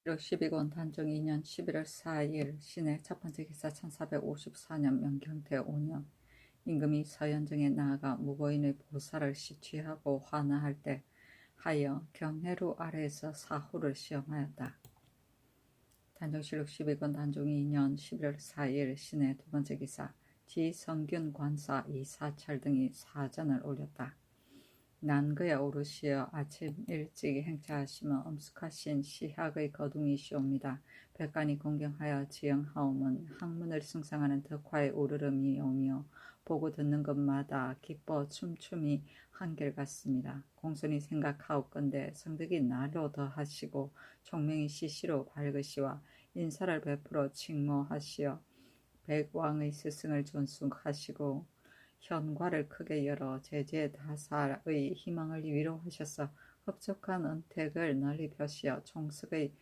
단종시록 12권 단종 2년 11월 4일 신해 첫 번째 기사 1454년 명경태 5년 임금이 서현정에 나아가 무고인의 보살을 시취하고 환하할 때 하여 경해루 아래에서 사후를 시험하였다. 단종시록 12권 단종 2년 11월 4일 신해 두 번째 기사 지성균 관사 이사철 등이 사전을 올렸다. 난그야 오르시어 아침 일찍 행차하시며 엄숙하신 시학의 거둥이시옵니다. 백관이 공경하여 지영하오면 학문을 숭상하는 덕화의 오르름이오며 보고 듣는 것마다 기뻐 춤춤이 한결같습니다. 공손히 생각하옵건대 성덕이 날로 더하시고 총명이 시시로 밝으시와 인사를 베풀어 칭모하시어 백왕의 스승을 존숭하시고 현과를 크게 열어 제제다사의 희망을 위로하셔서 흡족한 은택을 널리 펴시어 총석의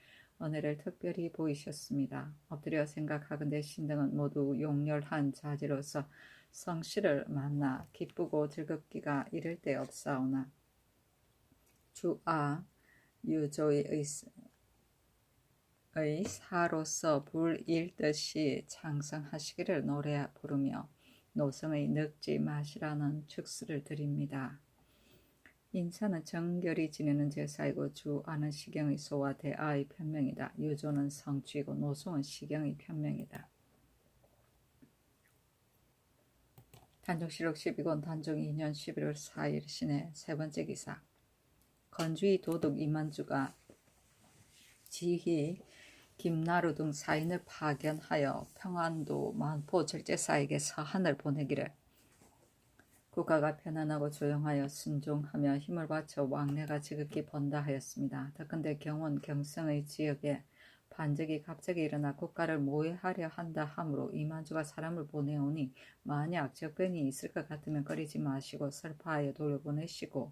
은혜를 특별히 보이셨습니다. 엎드려 생각하건대 신등은 모두 용렬한 자지로서 성씨를 만나 기쁘고 즐겁기가 이를 데 없사오나 주아 유조의 사로서 불일듯이 창성하시기를 노래 부르며 노성의 늙지 마시라는 축수를 드립니다. 인사는 정결히 지내는 제사이고 주아는 시경의 소와 대아의 편명이다. 유조는 성취이고 노송은 시경의 편명이다. 단종시록 12권 단종 2년 11월 4일 신해 세 번째 기사 건주의 도둑 이만주가 지희 김나루 등 사인을 파견하여 평안도 만포 절제사에게 서한을 보내기를 국가가 편안하고 조용하여 순종하며 힘을 바쳐 왕래가 지극히 번다 하였습니다. 더군데 경원 경성의 지역에 반적이 갑자기 일어나 국가를 모해하려 한다 하므로 이만주가 사람을 보내오니 만약 적변이 있을 것 같으면 꺼리지 마시고 설파하여 돌려보내시고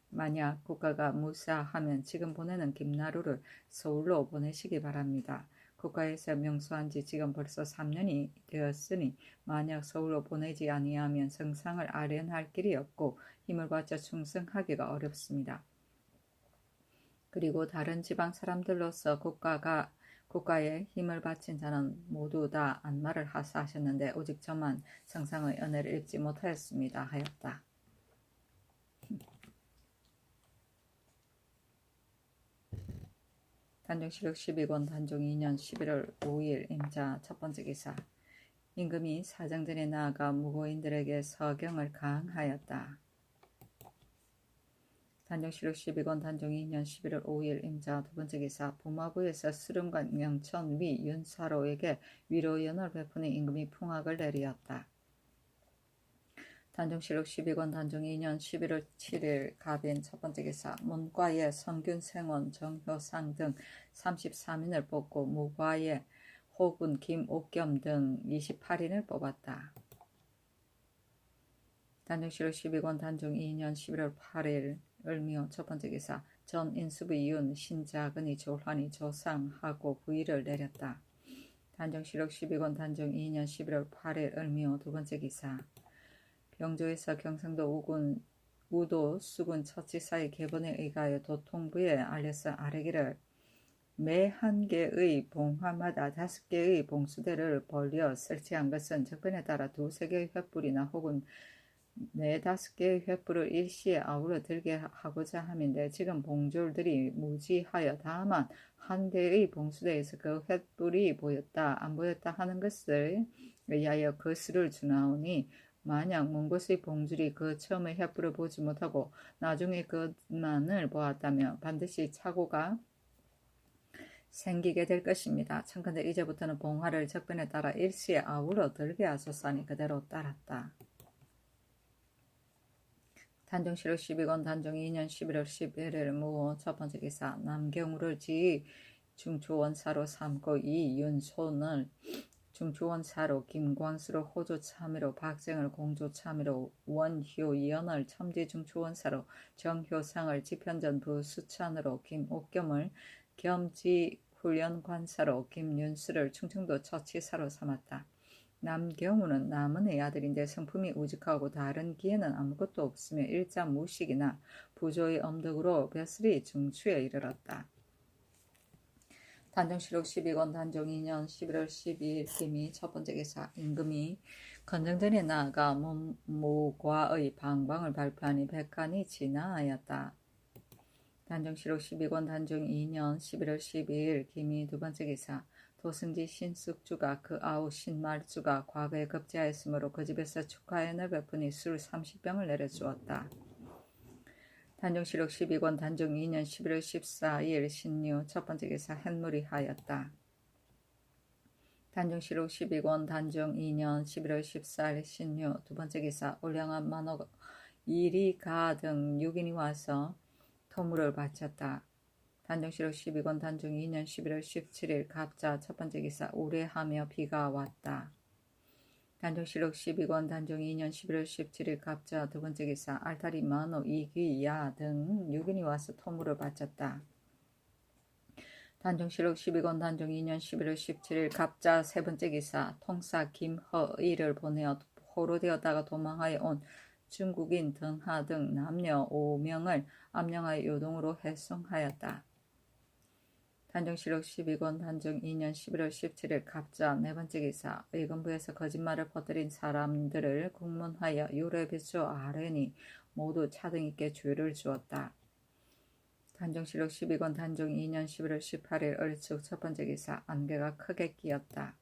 만약 국가가 무사하면 지금 보내는 김나루를 서울로 보내시기 바랍니다. 국가에서 명수한 지 지금 벌써 3년이 되었으니 만약 서울로 보내지 아니하면 성상을 아련할 길이 없고 힘을 바쳐 충성하기가 어렵습니다. 그리고 다른 지방 사람들로서 국가에 힘을 바친 자는 모두 다 안마를 하사하셨는데 오직 저만 성상의 은혜를 입지 못하였습니다 하였다. 단종시록 12권 단종 2년 11월 5일 임자 첫 번째 기사 임금이 사정전에 나아가 무고인들에게 서경을 강하였다. 단종시록 12권 단종 2년 11월 5일 임자 두 번째 기사 부마부에서 수름관 명천 위 윤사로에게 위로연을 베푸는 임금이 풍악을 내리었다. 단종시록 12권 단종 2년 11월 7일 갑인 첫 번째 기사 문과에 성균생원 정효상 등 33인을 뽑고 무과에 호군 김옥겸 등 28인을 뽑았다. 단종시록 12권 단종 2년 11월 8일 을미호 첫 번째 기사 전 인수부 이윤 신자근이 조환이 조상하고 부의를 내렸다. 단종시록 12권 단종 2년 11월 8일 을미호 두 번째 기사 병조에서 경상도 우도 수군 처치사의 개본에 의하여 도통부에 알려서 아뢰기를 매 한 개의 봉화마다 5개의 봉수대를 벌려 설치한 것은 적변에 따라 2-3개의 횃불이나 혹은 4-5개의 횃불을 일시에 아우러 들게 하고자 함인데 지금 봉졸들이 무지하여 다만 한 대의 봉수대에서 그 횃불이 보였다 안 보였다 하는 것을 의하여 그 수를 주나오니 만약 먼 곳의 봉줄이 그 처음의 횃불을 보지 못하고 나중에 그만을 보았다면 반드시 착오가 생기게 될 것입니다. 청컨대 이제부터는 봉화를 적변에 따라 일시에 아우러 들게 하소서니 그대로 따랐다. 단종시록 12권 단종 2년 11월 11일 무호 첫 번째 기사 남경우를 지휘 중초원사로 삼고 이윤손을 중초원사로 김광수를 호조참의로 박정을 공조참의로 원효연을 첨지중초원사로 정효상을 지편전 부수찬으로 김옥겸을 겸지훈련관사로 김윤수를 충청도 처치사로 삼았다. 남경우는 남은의 아들인데 성품이 우직하고 다른 기회는 아무것도 없으며 일자 무식이나 부조의 엄덕으로 벼슬이 중추에 이르렀다. 단정실록 12권 단종 2년 11월 12일 김이 첫 번째 기사 임금이 건정전에 나아가 모과의 방방을 발표하니 백간이 진화하였다. 단정실록 12권 단종 2년 11월 12일 김이 두 번째 기사 도승지 신숙주가 그 아우 신말주가 과거에 급제하였으므로 그 집에서 축하연을 베푸니 술 30병을 내려주었다. 단정실록 12권 단종 2년 11월 14일 신유 첫 번째 기사 햇물이 하였다. 단정실록 12권 단종 2년 11월 14일 신유 두 번째 기사 올량한 만호 이리가 등 6인이 와서 토물을 바쳤다. 단정실록 12권 단종 2년 11월 17일 갑자 첫 번째 기사 우레하며 비가 왔다. 단정실록 12권 단종 2년 11월 17일 갑자 두 번째 기사 알타리 만호 이귀야 등 6인이 와서 토물을 바쳤다. 단정실록 12권 단종 2년 11월 17일 갑자 세 번째 기사 통사 김허의를 보내어 포로되었다가 도망하여 온 중국인 등하 등 남녀 5명을 암령하여 요동으로 해송하였다. 단정실록 12권 단종 2년 11월 17일 갑자 네 번째 기사 의금부에서 거짓말을 퍼뜨린 사람들을 국문하여 유래 비추어 아뢰니 모두 차등있게 죄를 주었다. 단정실록 12권 단종 2년 11월 18일 얼축 첫 번째 기사 안개가 크게 끼었다.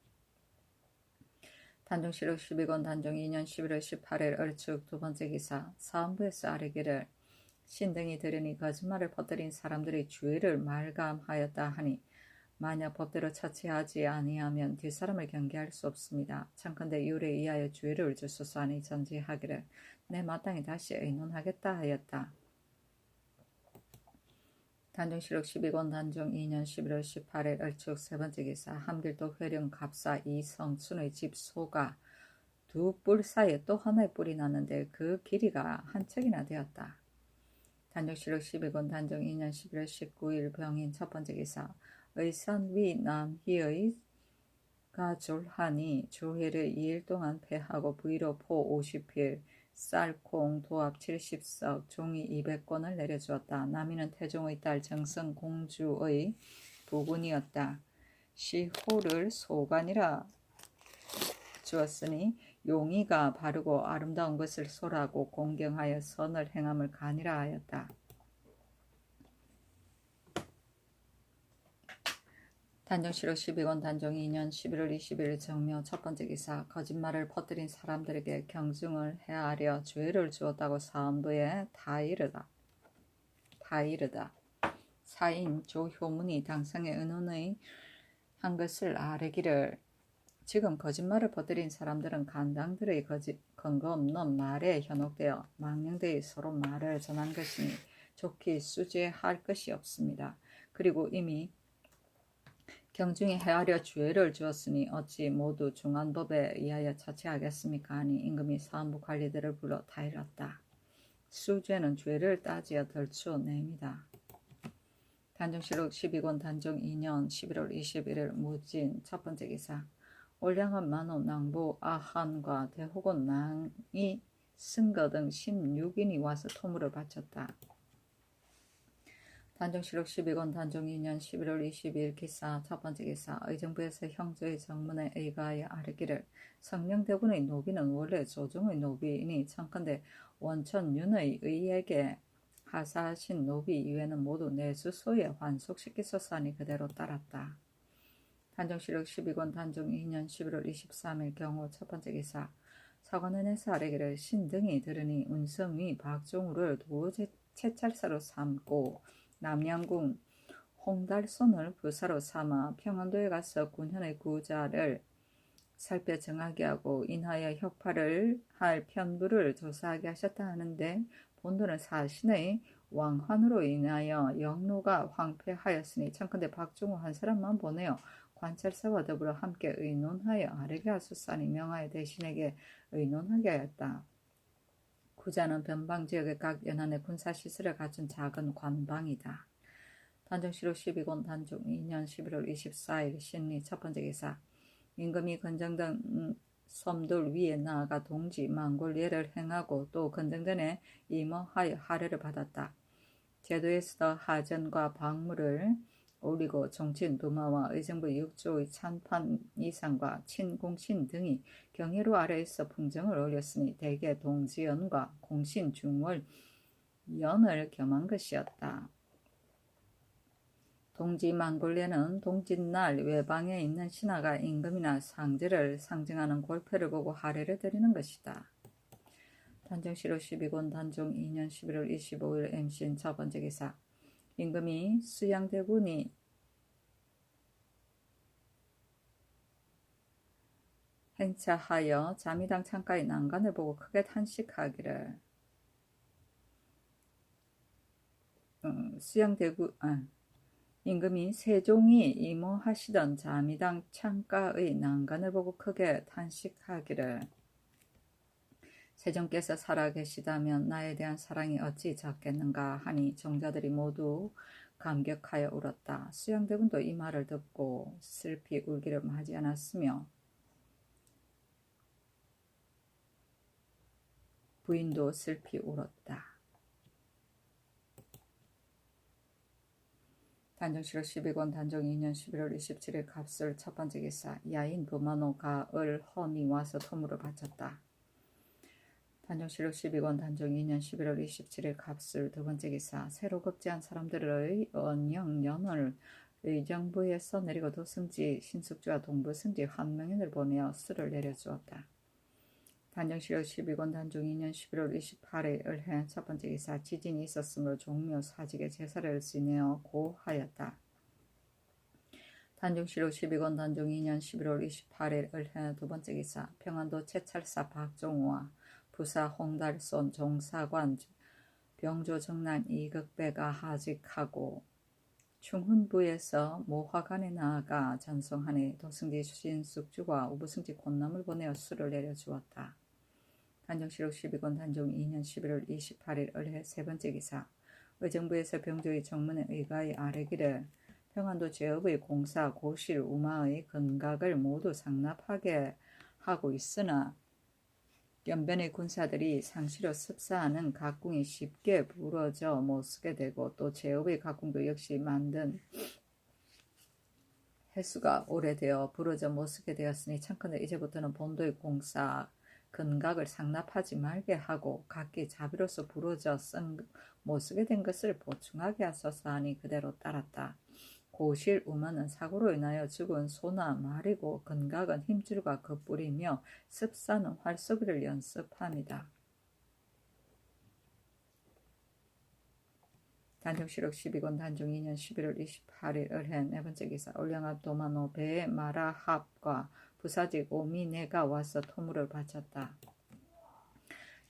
단정실록 12권 단종 2년 11월 18일 얼축 두 번째 기사 사헌부에서 아뢰기를 신등이 들으니 거짓말을 퍼뜨린 사람들의 죄를 말감하였다 하니 만약 법대로 처치하지 아니하면 뒷사람을 경계할 수 없습니다. 청컨대 율에 의하여 죄를 주소서 하니 전지하기를 내 마땅히 다시 의논하겠다 하였다. 단정실록 12권 단종 2년 11월 18일 얼축 세 번째 기사 함길도 회령 갑사 이성춘의 집 소가 두 뿔 사이에 또 하나의 뿔이 났는데 그 길이가 한 척이나 되었다. 단정실록 12권 단종 2년 11월 19일 병인 첫 번째 기사 의산위 남희의 가졸하니 조회를 2일 동안 패하고 부위로 포 50필 쌀콩 도합 70석 종이 200권을 내려주었다. 남이는 태종의 딸 정성공주의 부군이었다. 시호를 소관이라 주었으니 용의가 바르고 아름다운 것을 소라고 공경하여 선을 행함을 간이라 하였다. 단정실록 12권 단종 2년 11월 20일 정묘 첫 번째 기사 거짓말을 퍼뜨린 사람들에게 경중을 해하려 죄를 주었다고 사헌부에 다 이르다. 사인 조효문이 당상에 의논의 한 것을 아뢰기를 지금 거짓말을 퍼뜨린 사람들은 간당들의 근거 없는 말에 현혹되어 망령되이 서로 말을 전한 것이니 좋게 수죄할 것이 없습니다. 그리고 이미 경중에 해하려 죄를 주었으니 어찌 모두 중한법에 의하여 처치하겠습니까 하니 임금이 사헌부 관리들을 불러 다 이뤘다. 수죄는 죄를 따지어 덜추어냅니다. 단정실록 12권 단종 2년 11월 21일 무진 첫 번째 기사 올량한 만호 낭보 아한과 대호곤 낭이 승거 등 16인이 와서 토물을 바쳤다. 단정실록 12권 단종 2년 11월 22일 기사 첫 번째 기사 의정부에서 형제의 정문에 의가하여 아뢰기를 성령대군의 노비는 원래 조정의 노비이니 청컨대 원천윤의 의에게 하사하신 노비 이외는 모두 내수소에 환속시키소서 하니 그대로 따랐다. 단정실록 12권 단종 2년 11월 23일 경호 첫 번째 기사 사관원에서 아뢰기를 신등이 들으니 운성위 박종우를 도제찰사로 삼고 남양궁 홍달손을 부사로 삼아 평안도에 가서 군현의 구자를 살펴 정하게 하고 인하여 혁파를 할 편부를 조사하게 하셨다 하는데 본도는 사신의 왕환으로 인하여 영로가 황폐하였으니 청컨대 박종우 한 사람만 보내어 관찰사와 더불어 함께 의논하여 아뢰게 하소서하니 명하여 대신에게 의논하게 하였다. 구자는 변방지역의 각 연안의 군사시설을 갖춘 작은 관방이다. 단정실록 12권 단종 2년 11월 24일 신리 첫 번째 기사 임금이 건정등 섬들 위에 나아가 동지 망골예를 행하고 또 건정전에 임하여 하례를 받았다. 제도에서 하전과 박물을 올리고 종친 부마와 의정부 6조의 찬판 이상과 친공신 등이 경의로 아래에서 풍정을 올렸으니 대개 동지연과 공신 중월 연을 겸한 것이었다. 동지만골레는 동짓날 외방에 있는 신하가 임금이나 상제를 상징하는 골패를 보고 하례를 드리는 것이다. 단정시로 12권 단종 2년 11월 25일 MCN 첫번째 기사. 임금이 수양대군이 행차하여 자미당 창가의 난간을 보고 크게 탄식하기를 임금이 세종이 임호하시던 자미당 창가의 난간을 보고 크게 탄식하기를 세종께서 살아계시다면 나에 대한 사랑이 어찌 작겠는가 하니 정자들이 모두 감격하여 울었다. 수양대군도 이 말을 듣고 슬피 울기를 하지 않았으며 부인도 슬피 울었다. 단정시로 12권 단종 2년 11월 27일 갑술 첫번째 기사. 야인 부마노 가을 험이 와서 토물을 바쳤다. 단정시로 12권 단종 2년 11월 27일 갑술 두번째 기사. 새로 급제한 사람들의 언영연을 의정부에서 내리고 도승지 신숙주와 동부승지 환명인을 보내어 수를 내려주었다. 단정시로 12권 단종 2년 11월 28일 을해 첫번째 기사. 지진이 있었으므로 종묘 사직에 제사를 지내어 고하였다. 단정시로 12권 단종 2년 11월 28일 을해 두번째 기사. 평안도 채찰사 박종우와 부사 홍달손 종사관 병조 정난 이극배가 하직하고 충훈부에서 모화관에 나아가 전송하니 도승지 신숙주와 우부승지 곤남을 보내어 수를 내려주었다. 단정시록 12권 단종 2년 11월 28일 을해 세번째 기사. 의정부에서 병조의 정문에 의가의 아래기를 평안도 제업의 공사 고실 우마의 근각을 모두 상납하게 하고 있으나 연변의 군사들이 상시로 습사하는 각궁이 쉽게 부러져 못쓰게 되고 또 제업의 각궁도 역시 만든 횟수가 오래되어 부러져 못쓰게 되었으니 청컨대 이제부터는 본도의 공사 근각을 상납하지 말게 하고 각기 자비로서 부러져 못쓰게 된 것을 보충하게 하소서 하니 그대로 따랐다. 고실 우마는 사고로 인하여 죽은 소나 말이고 근각은 힘줄과 겉뿌리며 습사는 활쏘기를 연습합니다. 단정시록 12권 단종 2년 11월 28일 을해 네번째 기사. 올량합 도마노 배 마라합과 부사직 오미네가 와서 토물을 바쳤다.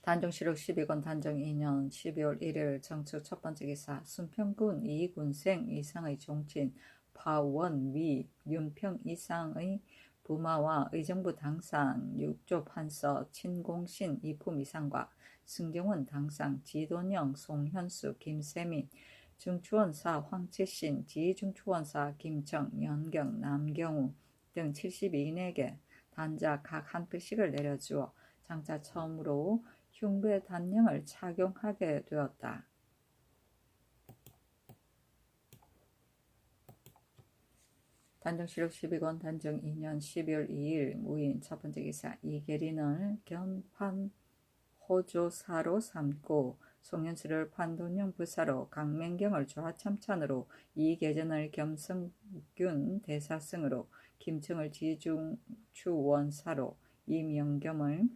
단정시록 12권 단종 2년 12월 1일 정축 첫번째 기사. 순평군 이군생 이상의 종친 파원위 윤평 이상의 부마와 의정부 당상 6조 판서 친공신 이품 이상과 승경원 당상 지돈영 송현수 김세민 중추원사 황치신 지중추원사 김청 연경 남경우 등 72인에게 단자 각 한 필씩을 내려주어 장차 처음으로 흉배 단령을 착용하게 되었다. 단정시록 12권 단종 2년 12월 2일 무인 첫번째 기사. 이계린을 견판 호조사로 삼고 송현수를 판돈령 부사로 강맹경을 좌참찬으로 이계전을 겸성균 대사승으로 김청을 지중추원사로 이명겸을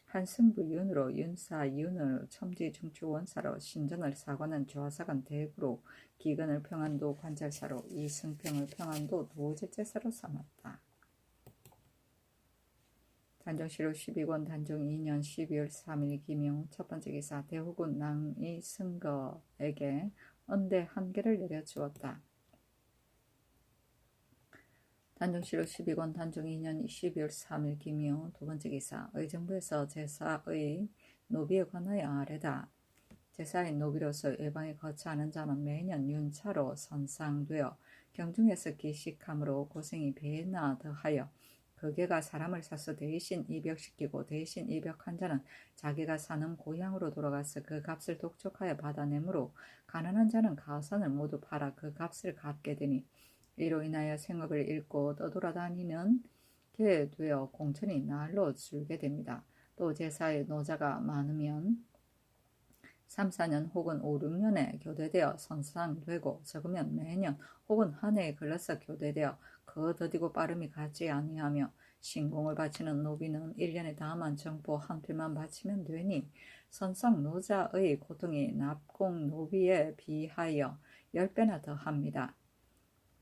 한승부윤으로 윤사윤을 첨지중추원사로 신전을 사관은 좌사관 대구로 기근을 평안도 관찰사로 이승평을 평안도 도제제사로 삼았다. 단정시록 12권 단종 2년 12월 3일 김용 첫번째 기사. 대후군 낭이 승거에게 언대 한 개를 내려주었다. 단정시록 12권 단종 2년 12월 3일 김용 두번째 기사. 의정부에서 제사의 노비에 관하여 아래다. 제사의 노비로서 외방에 거처하는 자는 매년 윤차로 선상되어 경중에서 기식함으로 고생이 배나 더하여 거기가 사람을 사서 대신 입역시키고 대신 입역한 자는 자기가 사는 고향으로 돌아가서 그 값을 독촉하여 받아내므로 가난한 자는 가선을 모두 팔아 그 값을 갚게 되니 이로 인하여 생업을 잃고 떠돌아다니는 게 되어 공천이 날로 줄게 됩니다. 또 제사의 노자가 많으면 3, 4년 혹은 5, 6년에 교대되어 선상되고 적으면 매년 혹은 한 해에 걸러서 교대되어 더디고 빠름이 같지 아니하며 신공을 바치는 노비는 1년에 다만 정보 한 필만 바치면 되니 선상 노자의 고통이 납공 노비에 비하여 10배나 더합니다.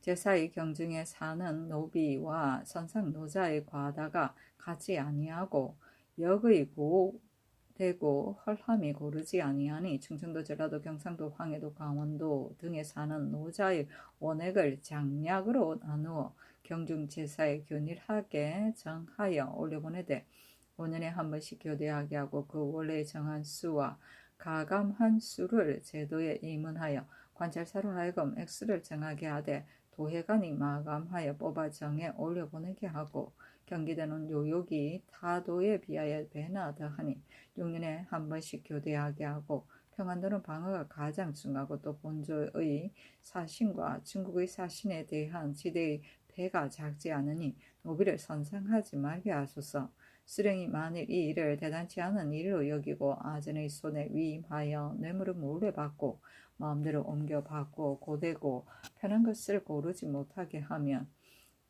제사의 경중에 사는 노비와 선상 노자의 과다가 같지 아니하고 역의 고되고 헐함이 고르지 아니하니 충청도 전라도 경상도 황해도 강원도 등에 사는 노자의 원액을 장략으로 나누어 경중 제사에 균일하게 정하여 올려보내되 5년에 한 번씩 교대하게 하고 그 원래 정한 수와 가감한 수를 제도에 임문하여 관찰사로 하여금 액수를 정하게 하되 도회관이 마감하여 뽑아 정해 올려보내게 하고 경기도는 요역이 타도에 비하여 배나 더하니 6년에 한 번씩 교대하게 하고 평안도는 방어가 가장 중하고 또 본조의 사신과 중국의 사신에 대한 지대의 배가 작지 않으니 노비를 선상하지 말게 하소서. 수령이 만일 이 일을 대단치 않은 일로 여기고 아전의 손에 위임하여 뇌물을 몰래 받고 마음대로 옮겨받고 고되고 편한 것을 고르지 못하게 하면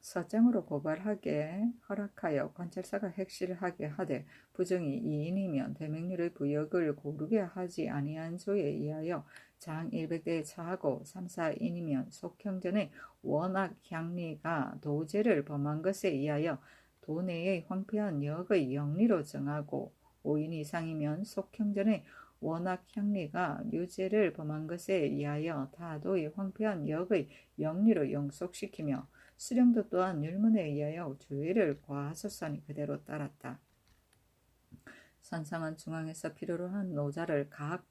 서장으로 고발하게 허락하여 관찰사가 핵실하게 하되 부정이 2인이면 대명률의 부역을 고르게 하지 아니한 조에 의하여 장 100대에 차하고 3, 4인이면 속형전의 원악 향리가 도제를 범한 것에 의하여 도내의 황폐한 역의 영리로 정하고 5인 이상이면 속형전의 원악 향리가 유죄를 범한 것에 의하여 타도의 황폐한 역의 영리로 영속시키며 수령도 또한 율문에 의하여 죄를 과하소서니 그대로 따랐다. 선상은 중앙에서 필요로 한 노자를 각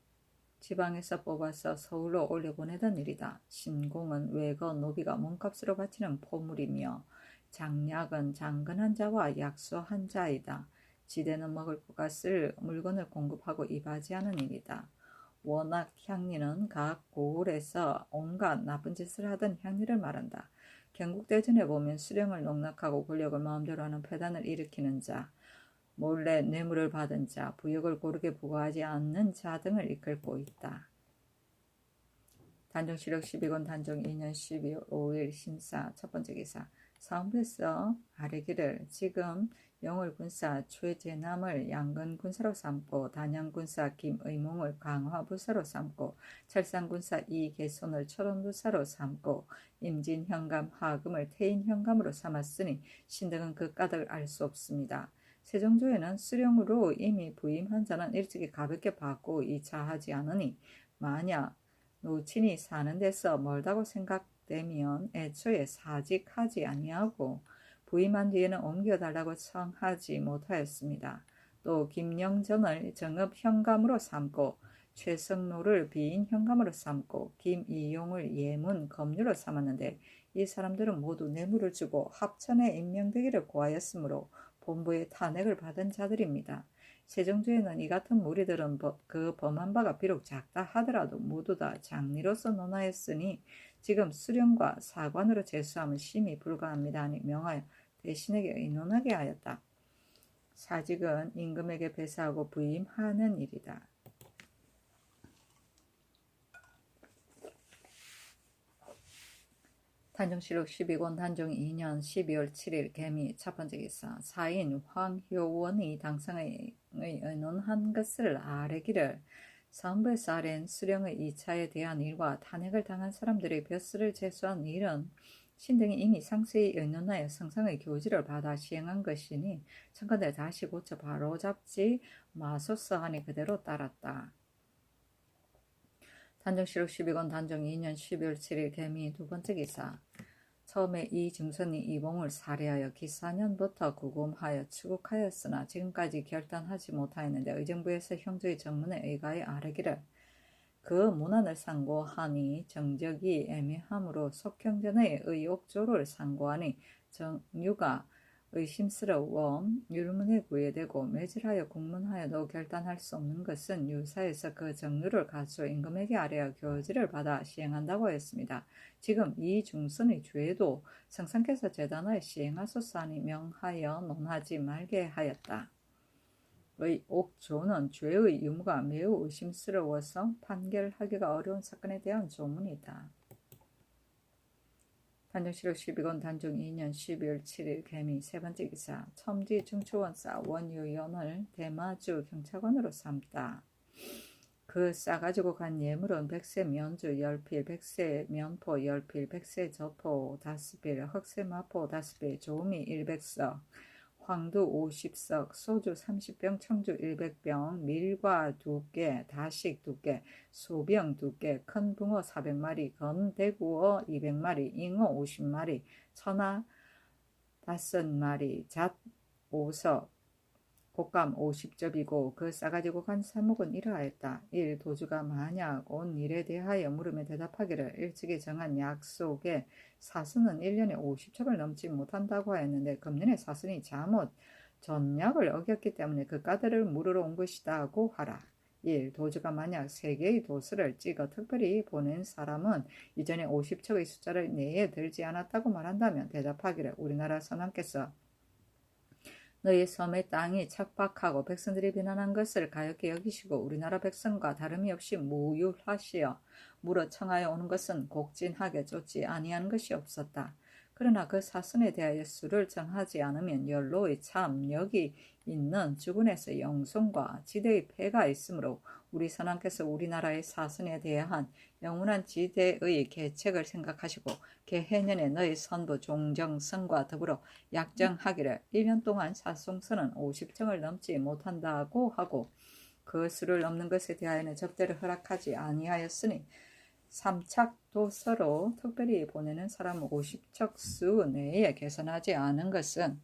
지방에서 뽑아서 서울로 올려보내던 일이다. 신공은 외거 노비가 몸값으로 바치는 포물이며 장약은 장근한 자와 약소한 자이다. 지대는 먹을 것과 쓸 물건을 공급하고 이바지하는 일이다. 워낙 향리는 각 고을에서 온갖 나쁜 짓을 하던 향리를 말한다. 경국대전에 보면 수령을 농락하고 권력을 마음대로 하는 패단을 일으키는 자, 몰래 뇌물을 받은 자, 부역을 고르게 부과하지 않는 자 등을 이끌고 있다. 단종시력 12권 단종 2년 12월 5일 신사 첫 번째 기사. 사음부에서 아래기를 지금 영월군사 최재남을 양근군사로 삼고 단양군사 김의몽을 강화부사로 삼고 철산군사 이계손을 철원부사로 삼고 임진현감 하금을 태인현감으로 삼았으니 신등은 그 까닭을 알 수 없습니다. 세종조에는 수령으로 이미 부임한 자는 일찍이 가볍게 받고 이차하지 않으니 만약 노친이 사는 데서 멀다고 생각되면 애초에 사직하지 아니하고 부임한 뒤에는 옮겨달라고 청하지 못하였습니다. 또 김영전을 정읍 현감으로 삼고 최성로를 비인 현감으로 삼고 김이용을 예문 검류로 삼았는데 이 사람들은 모두 뇌물을 주고 합천에 임명되기를 고하였으므로 본부의 탄핵을 받은 자들입니다. 세종조에는 이 같은 무리들은 그 범한 바가 비록 작다 하더라도 모두 다 장리로서 논하였으니 지금 수령과 사관으로 제수하면 심히 불가합니다 하니 명하여 대신에게 의논하게 하였다. 사직은 임금에게 배사하고 부임하는 일이다. 단종시록 12권 단종 2년 12월 7일 개미 첫 번째 기사. 사인 황효원이 당상의 의논한 것을 아뢰기를 사음부에서 아랜 수령의 2차에 대한 일과 탄핵을 당한 사람들의 벼슬을 제수한 일은 신등이 이미 상세히 의논하여 성상의 교지를 받아 시행한 것이니 청컨대 다시 고쳐 바로잡지 마소서 하니 그대로 따랐다. 단종시록 12권 단종 2년 12월 7일 개미 두 번째 기사. 처음에 이 증선이 이봉을 살해하여 기사년부터 구금하여 추국하였으나 지금까지 결단하지 못하였는데 의정부에서 형조의 정문에 의가에 아뢰기를 그 문안을 상고하니 정적이 애매하므로 속형전의 의옥조를 상고하니 정유가 의심스러워 율문에 구애되고 매질하여 국문하여도 결단할 수 없는 것은 유사에서 그 정류를 가수 임금에게 아뢰어 교지를 받아 시행한다고 했습니다. 지금 이 중선의 죄도 성상께서 재단하에 시행하소서 하니 명하여 논하지 말게 하였다. 의 옥조는 죄의 유무가 매우 의심스러워서 판결하기가 어려운 사건에 대한 조문이다. 단정시록 12권 단중 2년 12월 7일 개미 세번째 기사 첨지 중초원사 원유연을 대마주 경찰관으로 삼다. 그 싸가지고 간 예물은 백세 면주 10필, 백세 면포 10필, 백세 저포 5필, 흑세 마포 5필, 조미 100석, 황두 50석, 소주 30병, 청주 100병, 밀과 2개, 다식 2개, 소병 2개, 큰 붕어 400마리, 건대구어 200마리, 잉어 50마리, 천하 5마리, 잣 5석, 곶감 50접이고 그 싸가지고 간 사목은 이러하였다. 1. 도주가 만약 온 일에 대하여 물으면 대답하기를 일찍이 정한 약속에 사수는 1년에 50첩을 넘지 못한다고 하였는데 금년에 사수니 잘못 전약을 어겼기 때문에 그 까들을 물으러 온 것이다고 하라. 1. 도주가 만약 3개의 도수를 찍어 특별히 보낸 사람은 이전에 50척의 숫자를 내에 들지 않았다고 말한다면 대답하기를 우리나라 선왕께서 너희 섬의 땅이 척박하고 백성들이 비난한 것을 가엾게 여기시고 우리나라 백성과 다름이 없이 무율하시어 물어 청하여 오는 것은 곡진하게 쫓지 아니한 것이 없었다. 그러나 그 사선에 대하여 수를 정하지 않으면 연로의 참 여기 있는 주군에서 영송과 지대의 폐가 있으므로 우리 선왕께서 우리나라의 사선에 대한 영원한 지대의 계책을 생각하시고 개해년에 너희 선부 종정성과 더불어 약정하기를 1년 동안 사송선은 50정을 넘지 못한다고 하고 그 수를 넘는 것에 대하여는 접대를 허락하지 아니하였으니 삼착도서로 특별히 보내는 사람은 50척 수 내에 계산하지 않은 것은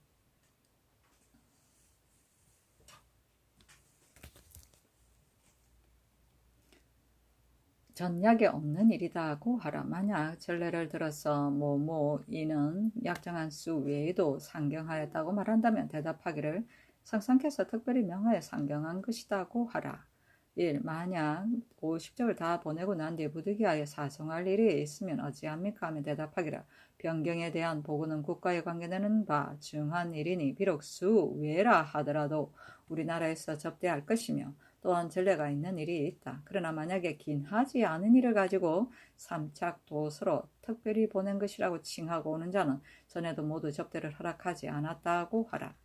전약에 없는 일이다고 하라. 만약 전례를 들어서 이는 약정한 수 외에도 상경하였다고 말한다면 대답하기를 성상께서 특별히 명하여 상경한 것이다고 하라. 1. 만약 50적을 다 보내고 난 뒤에 부득이하여 사송할 일이 있으면 어찌합니까 하면 대답하기를 변경에 대한 보고는 국가에 관계되는 바 중한 일이니 비록 수 외라 하더라도 우리나라에서 접대할 것이며 또한 전례가 있는 일이 있다. 그러나 만약에 긴하지 않은 일을 가지고 삼착도서로 특별히 보낸 것이라고 칭하고 오는 자는 전에도 모두 접대를 허락하지 않았다고 하라.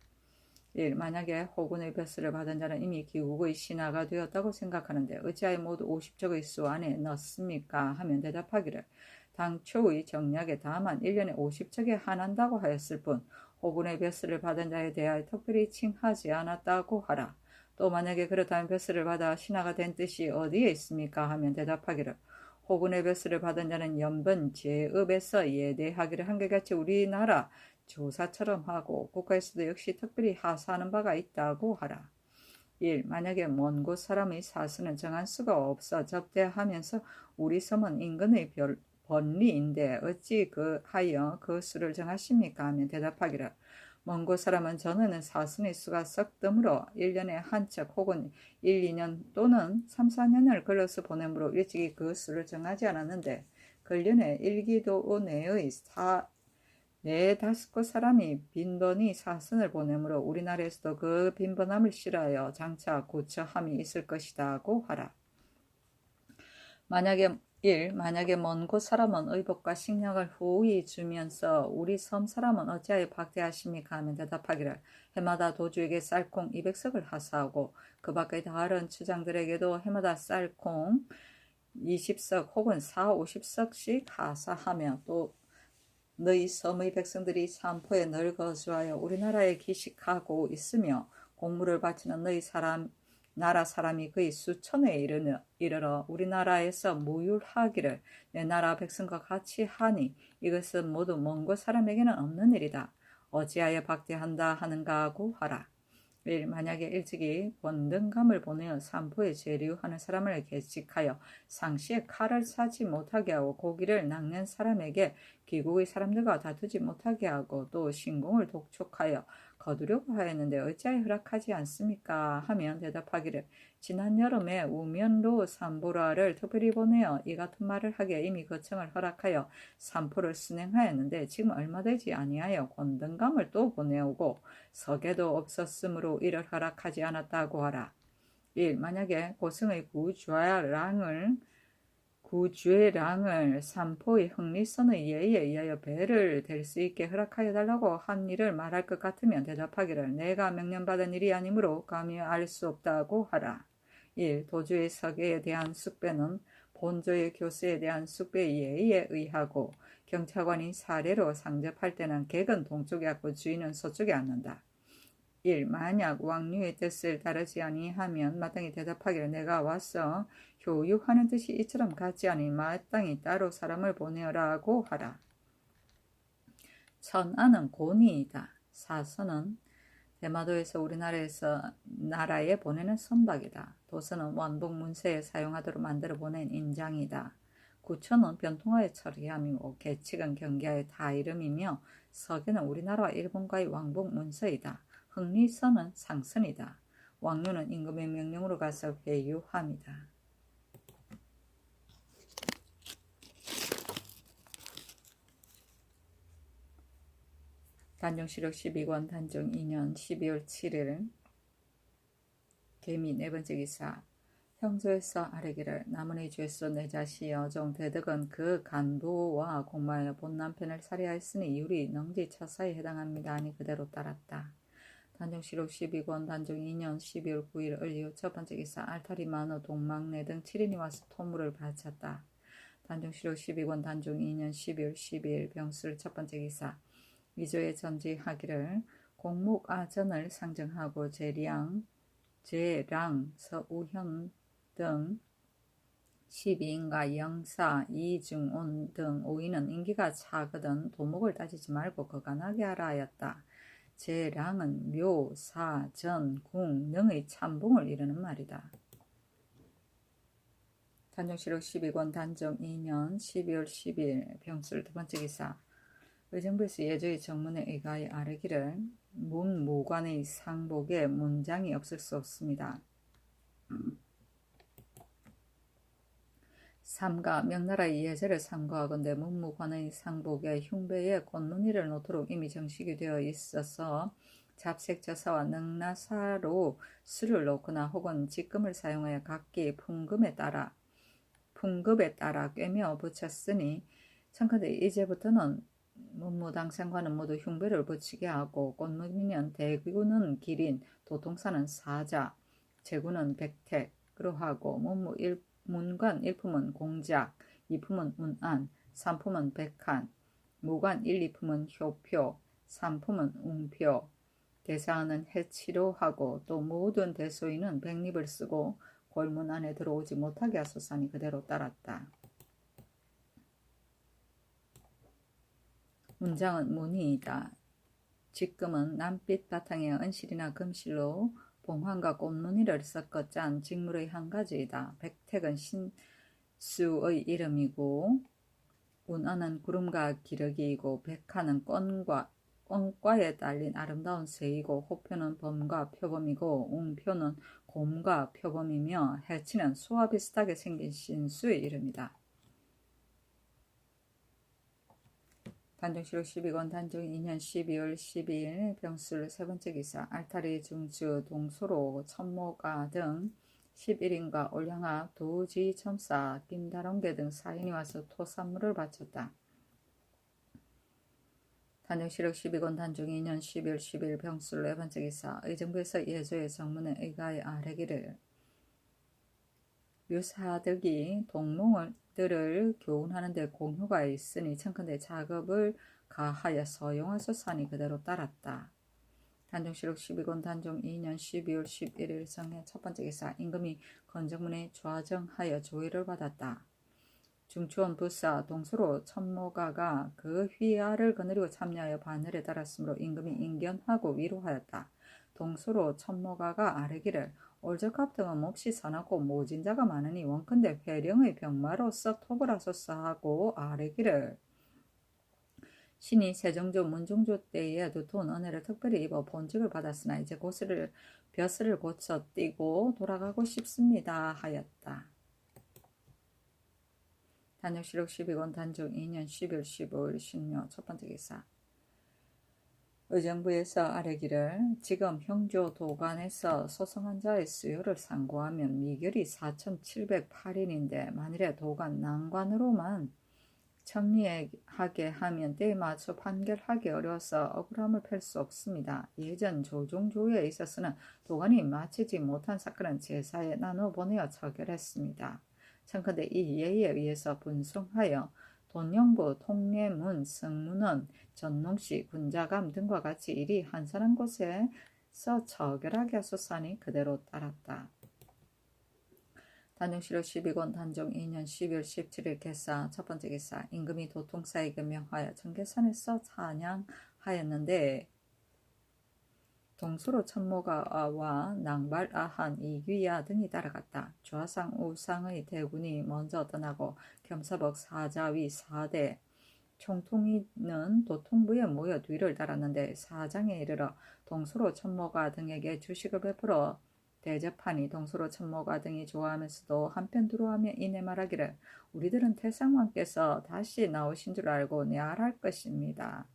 1. 만약에 호군의 벼슬을 받은 자는 이미 기국의 신하가 되었다고 생각하는데 어찌하여 모두 50적의 수 안에 넣습니까? 하면 대답하기를 당초의 정략에 다만 1년에 50척에 한한다고 하였을 뿐 호군의 벼슬을 받은 자에 대하여 특별히 칭하지 않았다고 하라. 또 만약에 그렇다면 벼슬을 받아 신하가 된 뜻이 어디에 있습니까? 하면 대답하기를 호군의 벼슬을 받은 자는 연번 제읍에서 예대하기를 한결같이 우리나라 조사처럼 하고 국가에서도 역시 특별히 하사하는 바가 있다고 하라. 1. 만약에 먼 곳 사람의 사수는 정한 수가 없어 접대하면서 우리 섬은 인근의 번리인데 어찌 하여 그 수를 정하십니까? 하면 대답하기를 먼 곳 사람은 전에는 사순의 수가 썩 드물어 1년에 한 척 혹은 1, 2년 또는 3, 4년을 걸러서 보내므로 일찍이 그 수를 정하지 않았는데 근련에 일기도 내의 4, 5곳 사람이 빈번히 사순을 보내므로 우리나라에서도 그 빈번함을 싫어하여 장차 고처함이 있을 것이다고 하라. 만약에 먼 곳 사람은 의복과 식량을 후히 주면서 우리 섬 사람은 어찌하여 박대하십니까? 하면 대답하기를 해마다 도주에게 쌀콩 200석을 하사하고 그 밖의 다른 추장들에게도 해마다 쌀콩 20석 혹은 4, 50석씩 하사하며 또 너희 섬의 백성들이 산포에 널 거주하여 우리나라에 기식하고 있으며 공물을 바치는 너희 나라 사람이 거의 수천에 이르러 우리나라에서 무율하기를 내 나라 백성과 같이 하니 이것은 모두 먼 곳 사람에게는 없는 일이다. 어찌하여 박대한다 하는가 하고 하라. 1. 만약에 일찍이 권등감을 보내어 산포에 재류하는 사람을 계직하여 상시에 칼을 사지 못하게 하고 고기를 낚는 사람에게 귀국의 사람들과 다투지 못하게 하고 또 신공을 독촉하여 거두려고 하였는데 어찌하여 허락하지 않습니까? 하면 대답하기를 지난 여름에 우면로 산보라를 특별히 보내어 이 같은 말을 하기에 이미 거청을 허락하여 산포를 순행하였는데 지금 얼마 되지 아니하여 권등감을 또 보내오고 석에도 없었으므로 이를 허락하지 않았다고 하라. 1. 만약에 고승의 구주의랑을 산포의 흥리선의 예의에 의하여 배를 댈 수 있게 허락하여 달라고 한 일을 말할 것 같으면 대답하기를 내가 명령받은 일이 아니므로 감히 알 수 없다고 하라. 1. 도주의 서계에 대한 숙배는 본조의 교수에 대한 숙배의 예의에 의하고 경찰관이 사례로 상접할 때는 객은 동쪽에 앉고 주인은 서쪽에 앉는다. 1. 만약 왕류의 뜻을 따르지 아니하면 마땅히 대답하기를 내가 와서 효육하는 뜻이 이처럼 같지 않으니 마땅히 따로 사람을 보내어라고 하라. 천안은 고니이다. 사서는 대마도에서 우리나라에 보내는 선박이다. 도서는 원복 문서에 사용하도록 만들어 보낸 인장이다. 구천은 변통하여 처리함이고 계칙은 경계하여 다 이름이며 서계는 우리나라와 일본과의 왕복 문서이다. 흥리서는 상선이다. 왕류는 임금의 명령으로 가서 회유함이다. 단종시력 12권 단종 2년 12월 7일 개미 네 번째 기사 형조에서 아뢰기를 남은의 죄수 내 자시여 종 대덕은 그 간부와 공마하여 본 남편을 살해하였으니 이율이 능지 처사에 해당합니다. 하니 그대로 따랐다. 단종시록 12권 단종 2년 12월 9일 을리후 첫 번째 기사 알타리 만호 동막내 등 7인이 와서 토물을 바쳤다. 단종시록 12권 단종 2년 12월 12일 병술 첫 번째 기사 위조에 전지하기를 공묵아전을 상정하고 재랑, 서우현 등 12인과 영사, 이중온 등 5인은 인기가 차거든 도목을 따지지 말고 거간하게 하라 하였다. 재랑은 묘, 사, 전, 궁, 능의 참봉을 이루는 말이다. 단종시록 12권 단종 2년 12월 10일 병술 두 번째 기사 의정부에서 예조의 정문에 의가에 아뢰기를 문무관의 상복에 문장이 없을 수 없습니다. 3가 명나라의 예제를 상고하건대 문무관의 상복에 흉배에 꽃무늬를 놓도록 이미 정식이 되어 있어서 잡색저사와 능나사로 수를 놓거나 혹은 직금을 사용하여 각기 풍급에 따라 꿰며 붙였으니 청컨대 이제부터는 문무당상관은 모두 흉배를 붙이게 하고 꽃무늬는 대구는 기린, 도통사는 사자, 제구는 백택으로 하고 문관 1품은 공작, 2품은 운안, 3품은 백한, 무관 1, 2품은 효표, 3품은 웅표, 대사하는 해치로 하고 또 모든 대소인은 백립을 쓰고 골문 안에 들어오지 못하게 하소서니 그대로 따랐다. 문장은 문의이다. 직금은 남빛 바탕에 은실이나 금실로 봉황과 꽃무늬를 섞어 짠 직물의 한 가지이다. 백택은 신수의 이름이고 운안은 구름과 기러기이고 백화는 껌과에 딸린 아름다운 새이고 호표는 범과 표범이고 웅표는 곰과 표범이며 해치는 소와 비슷하게 생긴 신수의 이름이다. 단종시록 12권 단종 2년 12월 12일 병술 세 번째 기사 알타리 중주 동소로 천모가 등 11인과 올량아 도지첨사 김다롱계 등 4인이 와서 토산물을 바쳤다. 단종시록 12권 단종 2년 12월 10일 병술 네 번째 기사 의정부에서 예조의 정문에 의가에 아뢰기를 묘사득이 동몽들을 교훈하는 데 공효가 있으니 청컨대 작업을 가하여서 용하소서니 그대로 따랐다. 단종시록 12권 단종 2년 12월 11일 성의 첫 번째 기사 임금이 건정문에 좌정하여 조의를 받았다. 중추원 부사 동수로 천모가가 그 휘하를 거느리고 참여하여 바늘에 달았으므로 임금이 인견하고 위로하였다. 동수로 천모가가 아뢰기를 올적합 등은 몹시 사납고 모진 자가 많으니 원컨대 회령의 병마로서 톱을 하소서 하고 아뢰기를 신이 세종조 문중조 때에 두터운 은혜를 특별히 입어 본직을 받았으나 이제 벼슬을 고쳐 띄고 돌아가고 싶습니다 하였다. 단역시록 12권 단종 2년 12월 15일 신묘 첫번째 기사. 의정부에서 아뢰기를 지금 형조 도관에서 소송한 자의 수요를 상고하면 미결이 4,708인인데 만일에 도관 난관으로만 첨리하게 하면 때에 맞춰 판결하기 어려워서 억울함을 펼 수 없습니다. 예전 조종조에 있어서는 도관이 마치지 못한 사건은 제사에 나눠 보내어 처결했습니다. 청컨대 이 예에 의해서 분송하여 돈영부, 통례문, 성문원, 전농시, 군자감 등과 같이 일이 한산한 곳에서 처결하게 하소서하니 그대로 따랐다. 단종시록 12권 단종 2년 12월 17일 개사 첫번째 개사. 임금이 도통사에게 명하여 청계산에서 찬양하였는데 동수로 천모가와 낭발아한 이귀야 등이 따라갔다. 좌상 우상의 대군이 먼저 떠나고 겸사복 사자위 4대 총통이는 도통부에 모여 뒤를 따랐는데 사장에 이르러 동수로 천모가 등에게 주식을 베풀어 대접하니 동수로 천모가 등이 좋아하면서도 한편 두려워하며 이내 말하기를 우리들은 태상왕께서 다시 나오신 줄 알고 내알할 것입니다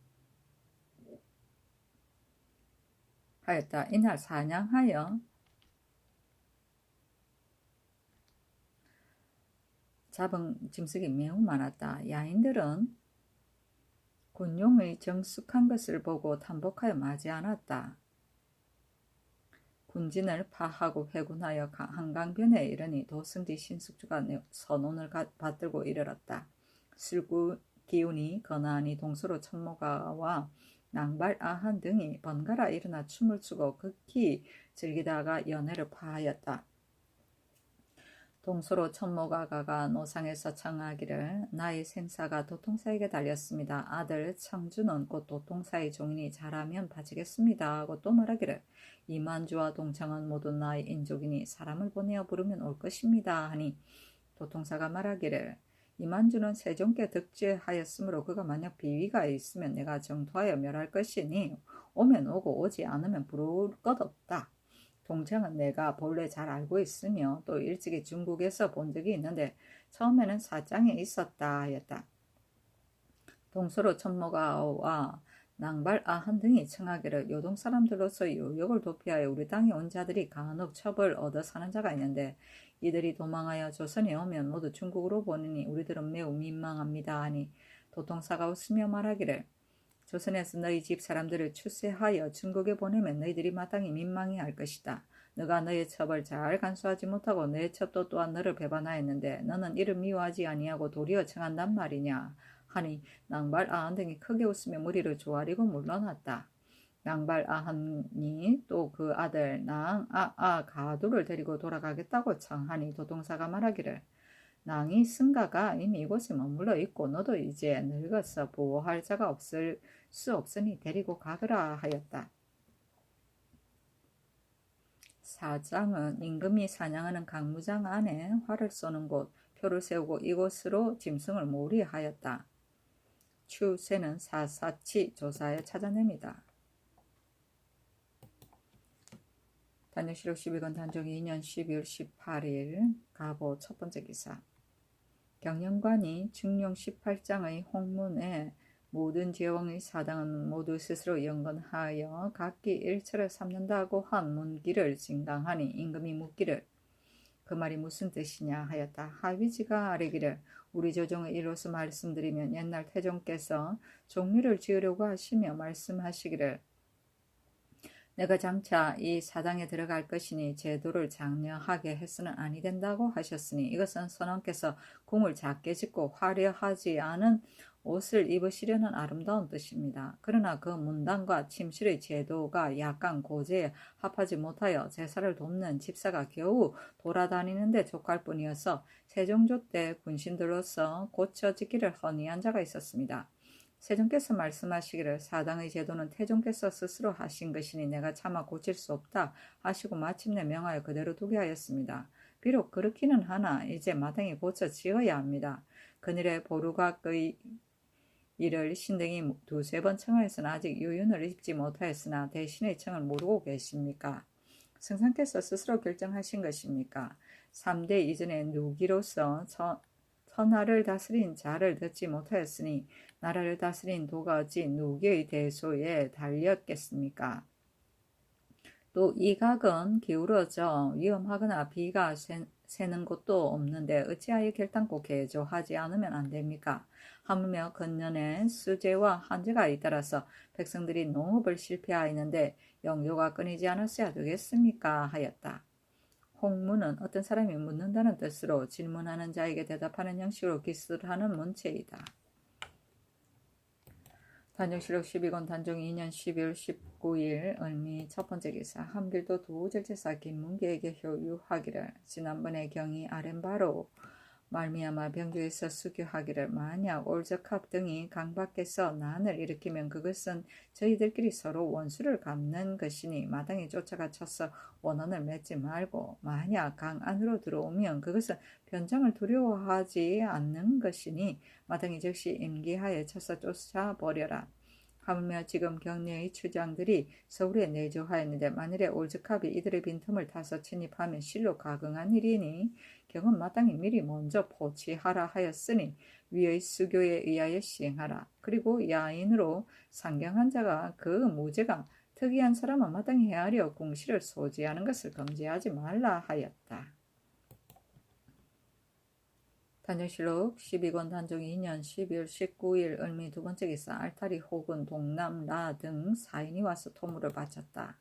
하였다. 이날 사냥하여 잡은 짐승이 매우 많았다. 야인들은 군용의 정숙한 것을 보고 탄복하여 맞이 않았다. 군진을 파하고 회군하여 한강변에 이르니 도승지 신숙주가 선원을 받들고 이르렀다. 술기운이 거나니 동수로 천모가와 낭발아한 등이 번갈아 일어나 춤을 추고 극히 즐기다가 연회를 파하였다. 동수로 천모가가 노상에서 청하기를 나의 생사가 도통사에게 달렸습니다. 아들 청주는 곧 도통사의 종이니 잘하면 바치겠습니다 하고 또 말하기를 이만주와 동청은 모두 나의 인족이니 사람을 보내어 부르면 올 것입니다 하니 도통사가 말하기를 이만주는 세종께 득죄하였으므로 그가 만약 비위가 있으면 내가 정토하여 멸할 것이니 오면 오고 오지 않으면 부를 것 없다. 동청은 내가 본래 잘 알고 있으며 또 일찍이 중국에서 본 적이 있는데 처음에는 사장에 있었다 하였다. 동서로 천모가와 낭발아한 등이 청하기를 요동 사람들로서 유역을 도피하여 우리 땅에 온 자들이 간혹 첩을 얻어 사는 자가 있는데 이들이 도망하여 조선에 오면 모두 중국으로 보내니 우리들은 매우 민망합니다 하니 도통사가 웃으며 말하기를 조선에서 너희 집 사람들을 출세하여 중국에 보내면 너희들이 마땅히 민망해할 것이다. 너가 너의 첩을 잘 간수하지 못하고 내 첩도 또한 너를 배반하였는데 너는 이를 미워하지 아니하고 도리어 청한단 말이냐 하니 낭발아한 등이 크게 웃으며 머리를 조아리고 물러났다. 낭발아한이 또 그 아들 낭아아 가두를 데리고 돌아가겠다고 청하니 도통사가 말하기를 낭이 승가가 이미 이곳에 머물러 있고 너도 이제 늙어서 보호할 자가 없을 수 없으니 데리고 가거라 하였다. 사장은 임금이 사냥하는 강무장 안에 활을 쏘는 곳 표를 세우고 이곳으로 짐승을 몰이하였다. 추세는 사사치 조사에 찾아냅니다. 단역시록 12권 단종 2년 12월 18일 가보 첫번째 기사. 경영관이 중용 18장의 홍문에 모든 제왕의 사당은 모두 스스로 연건하여 각기 일처를 삼는다고 한 문기를 진강하니 임금이 묻기를 그 말이 무슨 뜻이냐 하였다. 하위지가 아뢰기를 우리 조정의 이로서 말씀드리면 옛날 태종께서 종류를 지으려고 하시며 말씀하시기를 내가 장차 이 사당에 들어갈 것이니 제도를 장려하게 해서는 아니 된다고 하셨으니 이것은 선원께서 궁을 작게 짓고 화려하지 않은 옷을 입으시려는 아름다운 뜻입니다. 그러나 그 문단과 침실의 제도가 약간 고제에 합하지 못하여 제사를 돕는 집사가 겨우 돌아다니는데 족할 뿐이어서 세종조 때 군신들로서 고쳐지기를 허니한 자가 있었습니다. 세종께서 말씀하시기를 사당의 제도는 태종께서 스스로 하신 것이니 내가 차마 고칠 수 없다 하시고 마침내 명하여 그대로 두게 하였습니다. 비록 그렇기는 하나 이제 마땅히 고쳐 지어야 합니다. 그늘의 보루각의 이를 신등이 두세 번 청하였으나 아직 유윤을 입지 못하였으나 대신의 청을 모르고 계십니까? 승상께서 스스로 결정하신 것입니까? 3대 이전에 누기로서 천하를 다스린 자를 듣지 못하였으니 나라를 다스린 도가 어찌 누기의 대소에 달렸겠습니까? 또 이 각은 기울어져 위험하거나 비가 새는 곳도 없는데 어찌하여 결단코 개조하지 않으면 안 됩니까? 하물며 근년에 수재와 한재가 잇따라서 백성들이 농업을 실패하였는데 영조가 끊이지 않았어야 되겠습니까? 하였다. 홍문은 어떤 사람이 묻는다는 뜻으로 질문하는 자에게 대답하는 형식으로 기술하는 문체이다. 단정실록 12권 단종 2년 12월 19일 을미 첫 번째 기사 함길도 두절제사 김문계에게 효유하기를 지난번에 경이 아렌바로 말미암아 병조에서 수교하기를 만약 올적합 등이 강 밖에서 난을 일으키면 그것은 저희들끼리 서로 원수를 갚는 것이니 마땅히 쫓아가 쳐서 원언을 맺지 말고 만약 강 안으로 들어오면 그것은 변장을 두려워하지 않는 것이니 마땅히 즉시 임기하여 쳐서 쫓아버려라. 하물며 지금 경례의 추장들이 서울에 내조하였는데 만일에 올적합이 이들의 빈틈을 타서 침입하면 실로 가긍한 일이니 경은 마땅히 미리 먼저 포치하라 하였으니 위의 수교에 의하여 시행하라. 그리고 야인으로 상경한 자가 그 무죄가 특이한 사람은 마땅히 헤아려 궁시를 소지하는 것을 금지하지 말라 하였다. 단정실록 12권 단종 2년 12월 19일 을미 두 번째 기사 알타리 혹은 동남라 등 4인이 와서 토물을 바쳤다.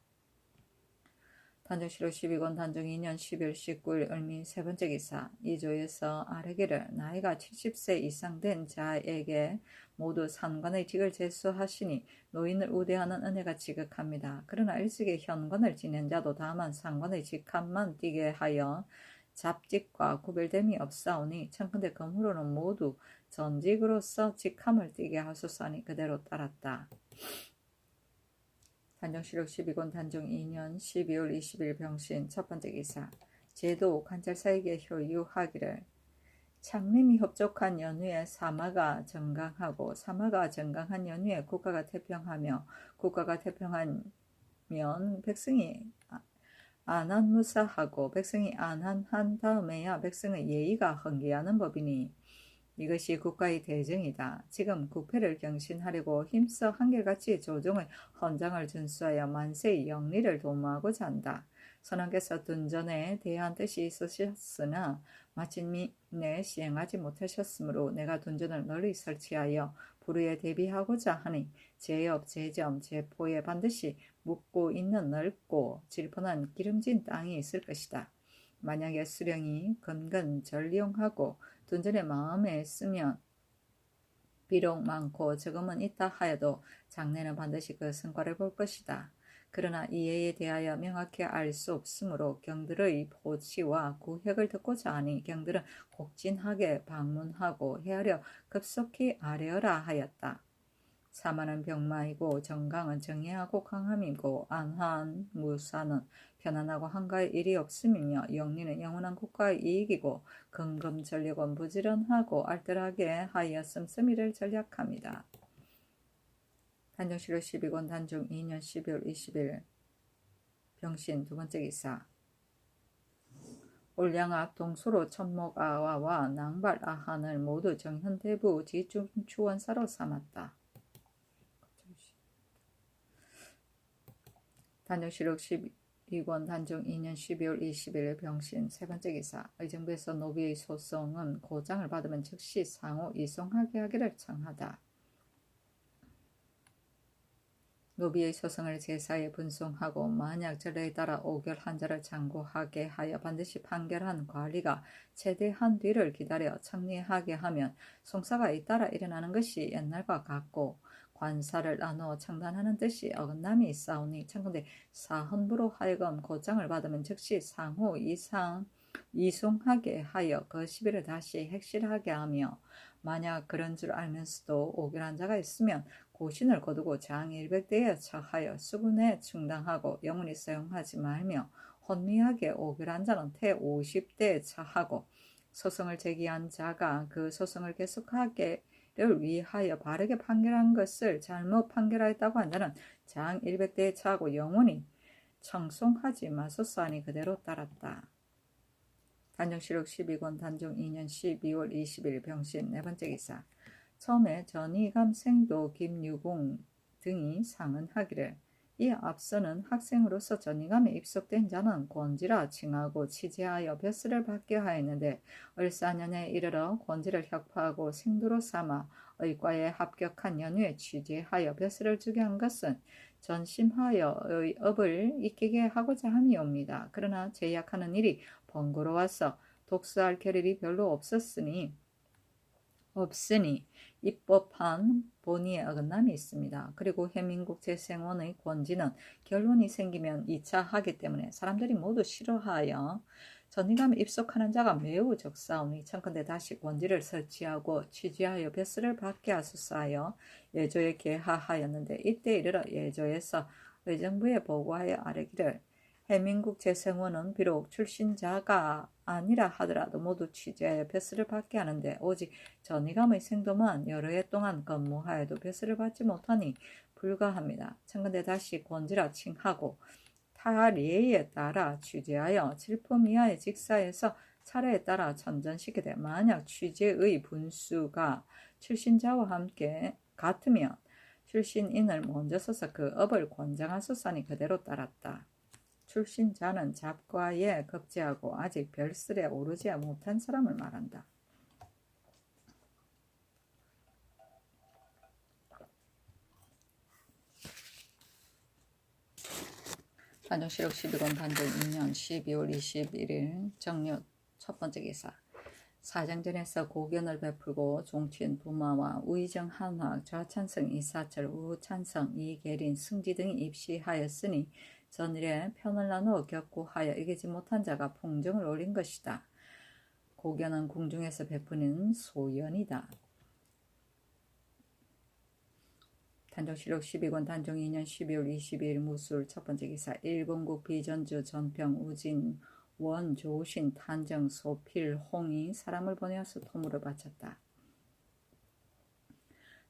단정실록 12권 단종 2년 12월 19일 을미 세 번째 기사 이조에서 아뢰기를 나이가 70세 이상 된 자에게 모두 산관의 직을 제수하시니 노인을 우대하는 은혜가 지극합니다. 그러나 일찍의 현관을 지낸 자도 다만 상관의 직함만 띠게 하여 잡직과 구별됨이 없사오니 청컨대 금후로는 모두 전직으로서 직함을 띠게 하소서니 그대로 따랐다. 단정실록 12권 단종 2년 12월 20일 병신 첫 번째 기사 제도 관찰사에게 효유하기를 창림이 협족한 연후에 사마가 정강하고 사마가 정강한 연후에 국가가 태평하며 국가가 태평하면 백성이 안한무사하고 백성이 안한한 다음에야 백성의 예의가 헌기하는 법이니 이것이 국가의 대정이다. 지금 국패를 경신하려고 힘써 한결같이 조정의 헌장을 준수하여 만세의 영리를 도모하고자 한다. 선왕께서 둔전에 대한 뜻이 있으셨으나 마침내 시행하지 못하셨으므로 내가 둔전을 널리 설치하여 불후에 대비하고자 하니 제업, 제점, 제포에 반드시 묻고 있는 넓고 질펀한 기름진 땅이 있을 것이다. 만약에 수령이 근근 전령하고 둔전의 마음에 쓰면 비록 많고 적음은 있다 하여도 장래는 반드시 그 성과를 볼 것이다. 그러나 이에 대하여 명확히 알 수 없으므로 경들의 포치와 구획을 듣고자 하니 경들은 곡진하게 방문하고 헤아려 급속히 아뢰어라 하였다. 사마는 병마이고 정강은 정예하고 강함이고 안한 무사는 편안하고 한가의 일이 없음이며 영리는 영원한 국가의 이익이고 근검전력은 부지런하고 알뜰하게 하여 씀씀이를 전략합니다. 단정실록 12권 단종 2년 12월 20일 병신 두 번째 기사 올량압 동수로 천목아와와 낭발아한을 모두 정현대부 지중추원사로 삼았다. 단정실록 12권 단종 2년 12월 20일 병신 세 번째 기사 의정부에서 노비의 소송은 고장을 받으면 즉시 상호 이송하게 하기를 청하다. 노비의 소송을 제사에 분송하고 만약 전례에 따라 오결한 자를 장고하게 하여 반드시 판결한 관리가 제대한 뒤를 기다려 청리하게 하면 송사가 잇따라 일어나는 것이 옛날과 같고 관사를 나누어 청단하는 뜻이 어긋남이 있사오니 청컨대 사헌부로 하여금 고장을 받으면 즉시 상호 이송하게 하여 그 시비를 다시 핵실하게 하며 만약 그런 줄 알면서도 오결한 자가 있으면 고신을 거두고 장 100대에 처하여 수군에 충당하고 영원히 사용하지 말며 혼미하게 오결한 자는 태 50대에 처하고 소송을 제기한 자가 그 소송을 계속하기를 위하여 바르게 판결한 것을 잘못 판결하였다고 한 자는 장 100대에 처하고 영원히 청송하지 마소서하니 그대로 따랐다. 단정실록 12권 단종 2년 12월 20일 병신 네 번째 기사. 처음에 전이감 생도 김유공 등이 상언하기를 이 앞서는 학생으로서 전이감에 입속된 자는 권지라 칭하고 취재하여 벼슬을 받게 하였는데 을사년에 이르러 권지를 혁파하고 생도로 삼아 의과에 합격한 연후에 취재하여 벼슬을 주게 한 것은 전심하여 업을 익히게 하고자 함이옵니다. 그러나 제약하는 일이 번거로워서 독수할 겨를이 별로 없으니 입법한 본의에 어긋남이 있습니다. 그리고 해민국 재생원의 권지는 결론이 생기면 2차 하기 때문에 사람들이 모두 싫어하여 전이감에 입속하는 자가 매우 적사오니 청컨대 다시 권지를 설치하고 취지하여 벼슬을 받게 하소서 하여 예조에 계하하였는데 이때 이르러 예조에서 의정부에 보고하여 아뢰기를 해민국 재생원은 비록 출신자가 아니라 하더라도 모두 취재하여 벼슬을 받게 하는데 오직 전이감의 생도만 여러 해 동안 근무하여도 벼슬을 받지 못하니 불가합니다. 청컨대 다시 권지라 칭하고 타례에 따라 취재하여 칠품 이하의 직사에서 차례에 따라 전전시키되 만약 취재의 분수가 출신자와 함께 같으면 출신인을 먼저 써서 그 업을 권장하소서니 그대로 따랐다. 출신자는 잡과에 급제하고 아직 별슬에 오르지 못한 사람을 말한다. 단정실록 12권 단종 2년 12월 21일 정력 첫 번째 기사. 사정전에서 고견을 베풀고 종친 부마와 우의정 한학 좌찬성 이사철 우찬성 이계린 승지 등이 입시하였으니 전일에 편을 나누어 격구하여 이기지 못한 자가 풍정을 올린 것이다. 고견은 궁중에서 베푸는 소연이다. 단정실록 12권 단종 2년 12월 22일 무술 첫 번째 기사. 일본국 비전주 전평 우진 원 조신 탄정 소필 홍이 사람을 보내어서 토물을 바쳤다.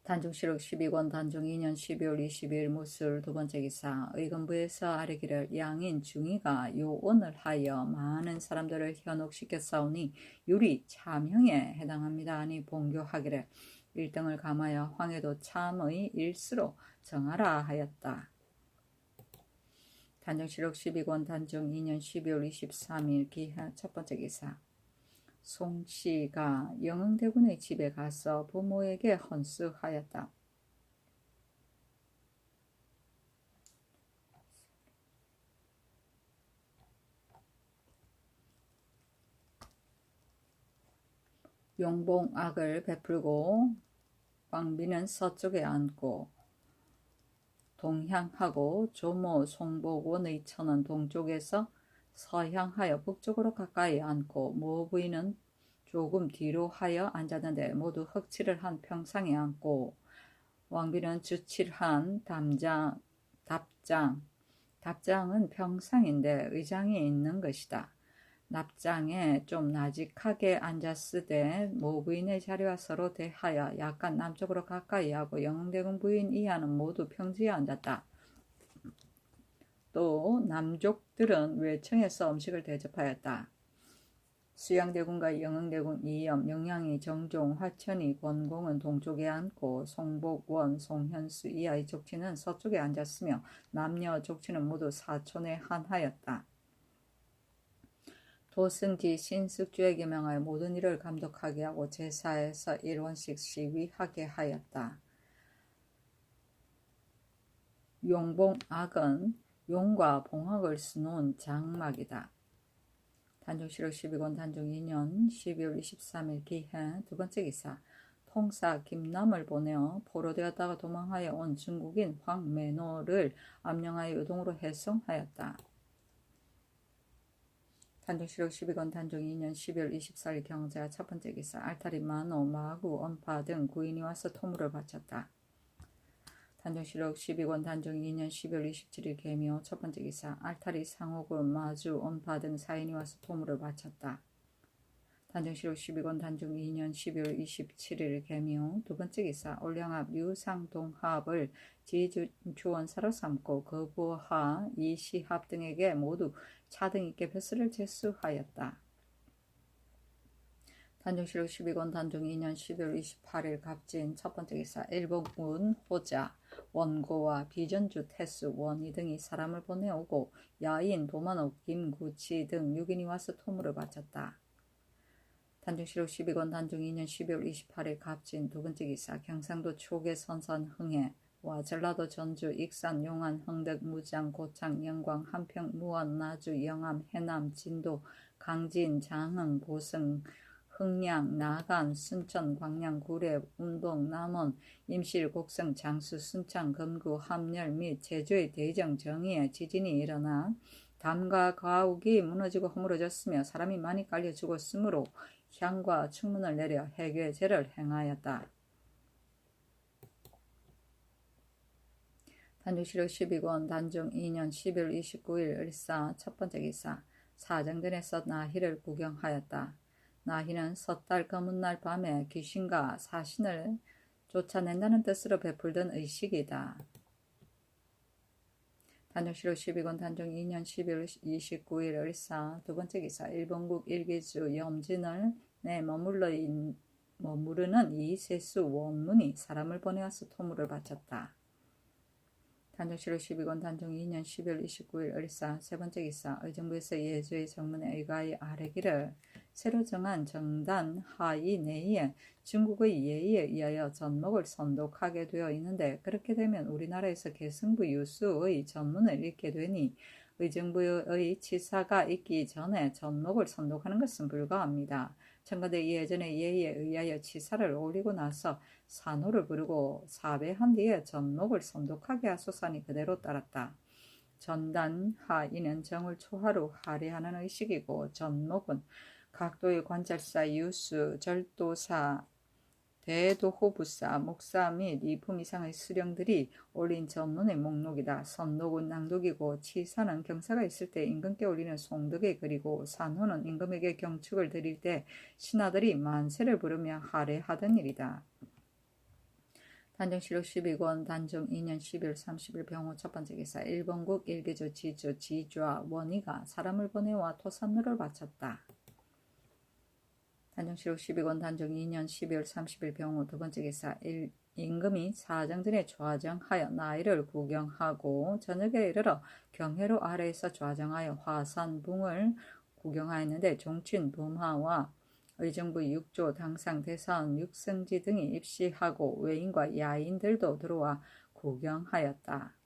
단종실록 12권 단종 2년 12월 22일 무술 두 번째 기사. 의금부에서 아뢰기를 양인 중이가 요언을 하여 많은 사람들을 현혹시켜 싸우니 율이 참형에 해당합니다 하니 봉교하기를 1등을 감하여 황해도 참의 일수로 정하라 하였다. 단정실록 12권 단종 2년 12월 23일 기하 첫 번째 기사. 송씨가 영흥대군의 집에 가서 부모에게 헌수하였다. 용봉악을 베풀고 광비는 서쪽에 앉고 동향하고 조모 송복원의 천은 동쪽에서 서향하여 북쪽으로 가까이 앉고 모부인은 조금 뒤로 하여 앉았는데 모두 흑칠을 한 평상에 앉고 왕비는 주칠한 답장은 평상인데 의장이 있는 것이다. 납장에 좀 나직하게 앉았으되 모부인의 자리와 서로 대하여 약간 남쪽으로 가까이 하고 영흥대군 부인 이하는 모두 평지에 앉았다. 또 남족들은 외청에서 음식을 대접하였다. 수양대군과 영흥대군 이염, 영양이, 정종, 화천이, 권공은 동쪽에 앉고 송복원, 송현수 이하의 족치는 서쪽에 앉았으며 남녀 족치는 모두 사촌에 한하였다. 도승지 신숙주에게 명하여 모든 일을 감독하게 하고 제사에서 1원씩 시위하게 하였다. 용봉악은 용과 봉악을 수놓은 장막이다. 단종실록 12권 단종 2년 12월 23일 기해 두 번째 기사. 통사 김남을 보내어 포로되었다가 도망하여 온 중국인 황매노를 암령하여 요동으로 해송하였다. 단종실록 12권 단종 2년 12월 24일 경자 첫 번째 기사. 알타리 만호 마구 언파 등 구인이 와서 토물을 바쳤다. 단종실록 12권 단종 2년 12월 27일 개묘 첫 번째 기사. 알타리 상호군 마주 언파 등 사인이 와서 토물을 바쳤다. 단종실록 12권 단종 2년 12월 27일 개묘 두 번째 기사. 올량합 류상동합을 지주원사로 삼고 거부하 이시합 등에게 모두 차등 있게 벼슬을 제수하였다. 단종실록 12권 단종 2년 12월 28일 갑진 첫 번째 기사. 일본군 호자 원고와 비전주 태수 원희 등이 사람을 보내오고 야인 도만옥 김구치 등 6인이 와서 토물을 바쳤다. 단종실록 12권 단종 2년 12월 28일 갑진 두 번째 기사. 경상도 초계 선산 흥해와 전라도 전주 익산 용안 흥덕 무장 고창 영광 한평 무원 나주 영암 해남 진도 강진 장흥 보성 흥량 나간 순천 광양 구례 운동 남원 임실 곡성 장수 순창 금구 함열 및 제주의 대정 정의에 지진이 일어나 담과 가옥이 무너지고 허물어졌으며 사람이 많이 깔려 죽었으므로 향과 충문을 내려 해괴제를 행하였다. 단종실록 12권 단종 2년 12월 29일 을사 첫 번째 기사. 사정전에서 나희를 구경하였다. 나희는 섣달 검은날 밤에 귀신과 사신을 쫓아낸다는 뜻으로 베풀던 의식이다. 단종실록 12권 단종 2년 12월 29일 을사 두 번째 기사. 일본국 일기주 염진을 내 머무르는 이세수 원문이 사람을 보내와서 토물을 바쳤다. 단종실록 12권 단종 2년 12월 29일 을사 세 번째 기사. 의정부에서 예주의 정문에 의가의 아래기를 새로 정한 정단 하이 내에 중국의 예의에 의하여 전목을 선독하게 되어 있는데 그렇게 되면 우리나라에서 계승부 유수의 전문을 읽게 되니 의정부의 치사가 있기 전에 전목을 선독하는 것은 불가합니다. 청와대 예전의 예의에 의하여 치사를 올리고 나서 산호를 부르고 사배한 뒤에 전목을 선독하게 하소서니 그대로 따랐다. 전단하이는 정을 초하로 할애하는 의식이고 전목은 각도의 관찰사, 유수, 절도사, 대도호부사, 목사 및 2품 이상의 수령들이 올린 전문의 목록이다. 선독은 낭독이고 치사는 경사가 있을 때 임금께 올리는 송덕의 글이고 산호는 임금에게 경축을 드릴 때 신하들이 만세를 부르며 할애하던 일이다. 단종실록 12권 단종 2년 12월 30일 병호 첫 번째 기사. 일본국 일개조 지주 지주와 원희가 사람을 보내와 토산로를 바쳤다. 단종실록 12권 단종 2년 12월 30일 병호 두 번째 기사. 임금이 사정전에 좌정하여 나이를 구경하고 저녁에 이르러 경회로 아래에서 좌정하여 화산붕을 구경하였는데 종친 범하와 의정부 육조 당상 대사원 육성지 등이 입시하고 외인과 야인들도 들어와 구경하였다.